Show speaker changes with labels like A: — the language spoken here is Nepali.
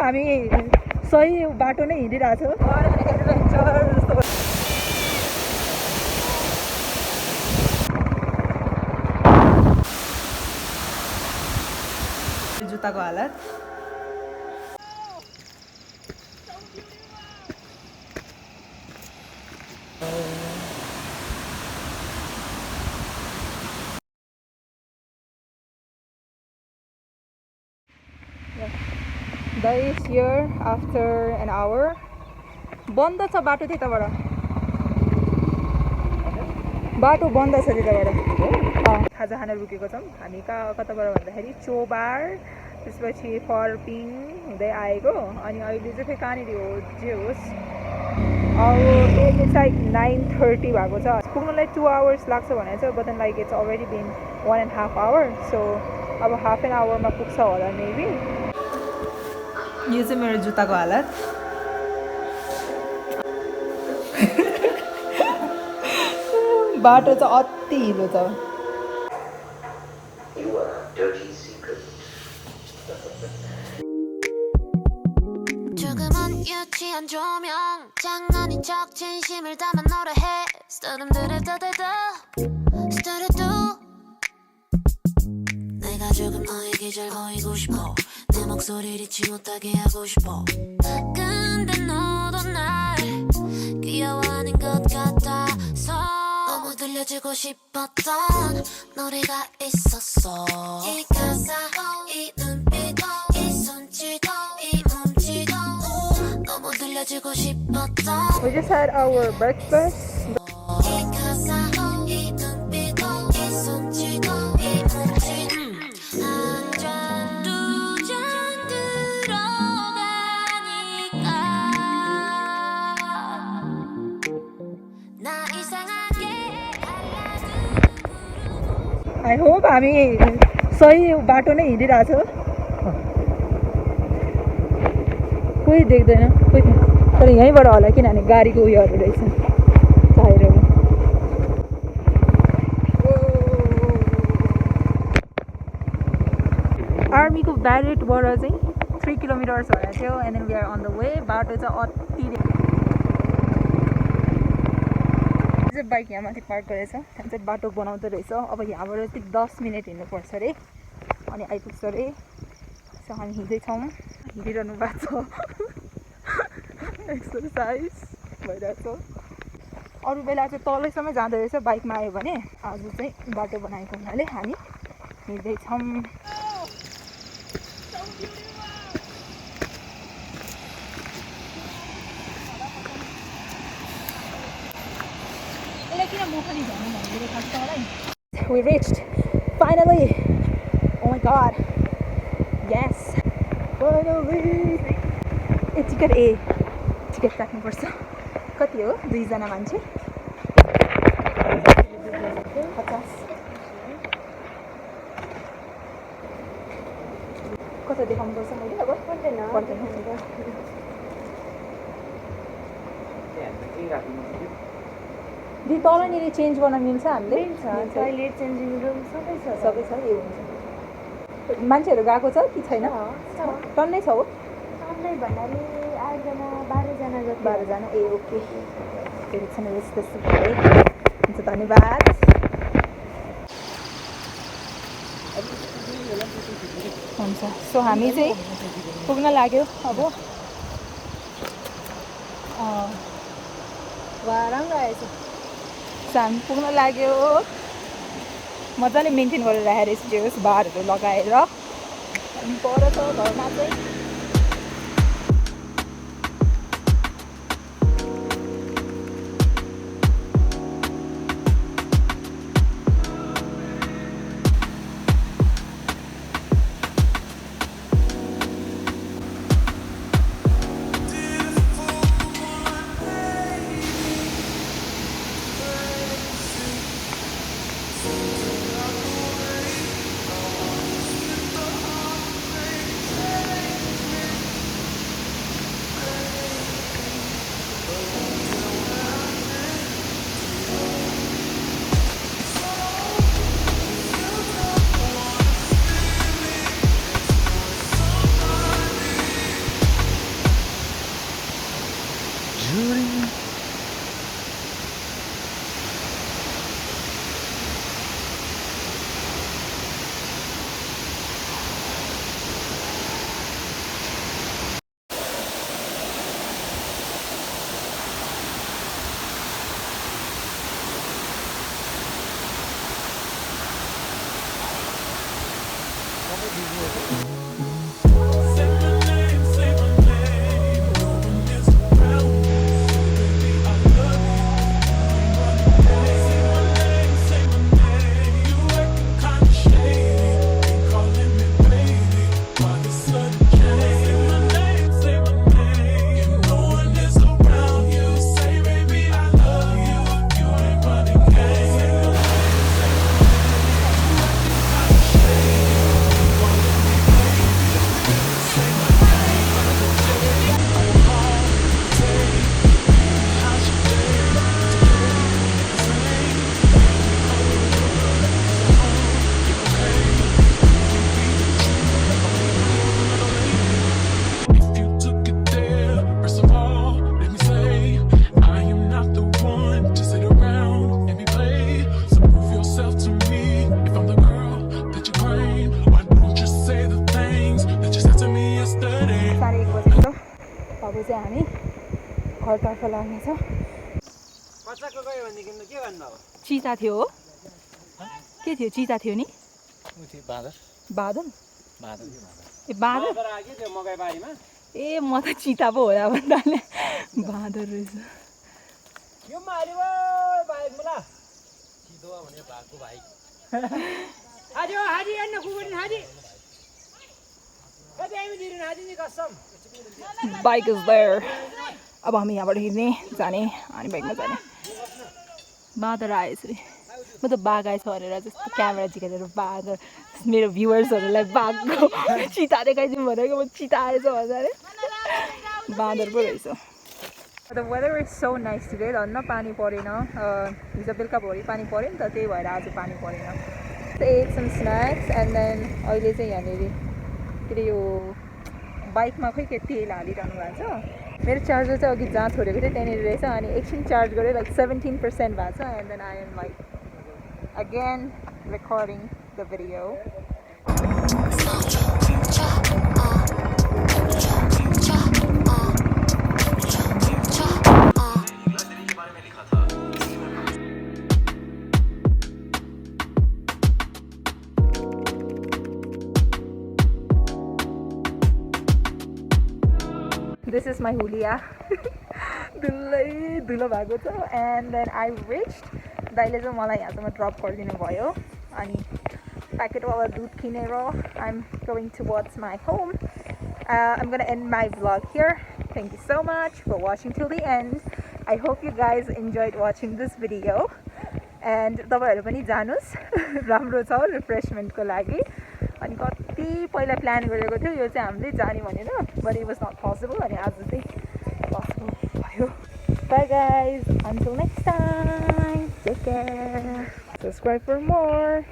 A: हामी सही बाटो नै हिँडिरहेको छौँ। जुत्ताको हालत Guys, here after an hour बन्द छ बाटो त्यताबाट बाटो बन्द छ त्यताबाट खाजा खान रुकेको छौँ हामी कताबाट भन्दाखेरि चोबार त्यसपछि फर्पिङ हुँदै आएको अनि अहिले चाहिँ फेरि कहाँनिर हो जे होस् अब अहिले चाहिँ 9:30 भएको छ पुग्नलाई 2 hours लाग्छ भनेको छ but then like it's already been 1.5 hour so अब हाफ एन आवरमा पुग्छ होला मेबी यो चाहिँ मेरो जुत्ताको हालत बाटो चाहिँ अति हिलो छ
B: 조금은 유치한 조명 장난인 척 진심을 담아 노래해 스타르뚜 내가 조금 너의 계절 보이고 싶어 내 목소리를 잊지 못하게 하고 싶어 근데 너도 날 귀여워하는 것 같아서 너무 들려주고 싶었던 노래가 있었어 이 가사 이 눈빛 이 손짓 이 몸짓 너무 들려주고 싶었던
A: We just had our breakfast
B: 이 가사 이 눈빛 이 손짓 이 몸짓 한 잔 두 잔 들어가니까 나 이상하게
A: I hope हामी सही बाटो नै हिँडिरहेको छौँ कोही देख्दैन कोही तर यहीँबाट होला किनभने गाडीको उयोहरू रहेछ टायरहरू आर्मीको ब्यारेटबाट चाहिँ 3 किलोमिटर्स भनेको थियो and then we are on the way बाटो चाहिँ अति चाहिँ बाइक यहाँ माथि पार्क गरेछ त्यहाँ चाहिँ बाटो बनाउँदो रहेछ अब यहाँबाट चाहिँ 10 मिनट हिँड्नुपर्छ अरे अनि आइपुग्छ अरे सो हामी हिँड्दैछौँ हिँडिरहनु भएको छ एक्सर्साइज भइरहेको छ अरू बेला चाहिँ तलैसम्म जाँदो रहेछ बाइकमा आयो भने आज चाहिँ बाटो बनाएको हुनाले हामी हिँड्दैछौँ We reached finally oh my god yes finally ticket काट्नुपर्छ कति हो 2 जना मान्छे 50 कता देखाउनुपर्छ मैले अब पर्दैन दि तलनिर चेन्ज गर्न मिल्छ हामीले
C: टोयलेट चेन्जिङ रुम सबै छ
A: ए हुन्छ मान्छेहरू गएको छ कि छैन टन्नै छ हो
C: टन्नै भन्नाले 8 जना 12 जना जति
A: 12 जना ए ओके फेरि छैन त्यस्तो हुन्छ धन्यवाद हुन्छ सो हामी चाहिँ पुग्न लाग्यो अब
C: वारङ आएछ
A: हामी पुग्न लाग्यो मजाले मेन्टेन गरेर राखेर जे होस् बारहरू लगाएर अनि पर छ घरमा चाहिँ अब चाहिँ हामी घरतर्फ लाग्नेछौँ चिता थियो हो के थियो चिता थियो नि बाँदर ए बाँदर ए म त चिता पो होला भन्नाले बाँदर रहेछ बाइक इज देयर अब हामी यहाँबाट हिँड्ने जाने अनि बाइकमा जाने बाँदर आएछ रे म त बाघ आएछ भनेर जस्तो क्यामेरा झिकेर बाँदर मेरो भ्युवर्सहरूलाई बाघको चिता देखाइदिउँ भनेको म चिता आएछ भन्दा बाँदर पो रहेछ The weather is so nice today. धन्न पानी परेन हिजो बेलुकाभरि पानी पऱ्यो नि त त्यही भएर आज पानी परेन ate some snacks and then अहिले चाहिँ यहाँनिर के अरे यो बाइकमा खोइ के तेल हालिरहनु भएको छ मेरो चार्जर चाहिँ अघि जहाँ छोडेको थियो त्यहाँनिर रहेछ अनि एकछिन चार्ज गरेँ लाइक 17% भएको छ and then I am like again recording the video This is my hulia. Dulo bhako cha and then I reached daile cha malai yahamsama drop gardinu bhayo ani packet wala dudh kinera I'm going towards my home. I'm going to end my vlog here. Thank you so much for watching till the end. I hope you guys enjoyed watching this video and तपाईहरु पनि जानुस् राम्रो छ रिफ्रेशमेन्ट को लागि अनि कति पहिला प्लान गरेको थियो यो चाहिँ हामीले जाने भनेर but it was not possible अनि आज चाहिँ possible भयो bye guys until next time take care subscribe for more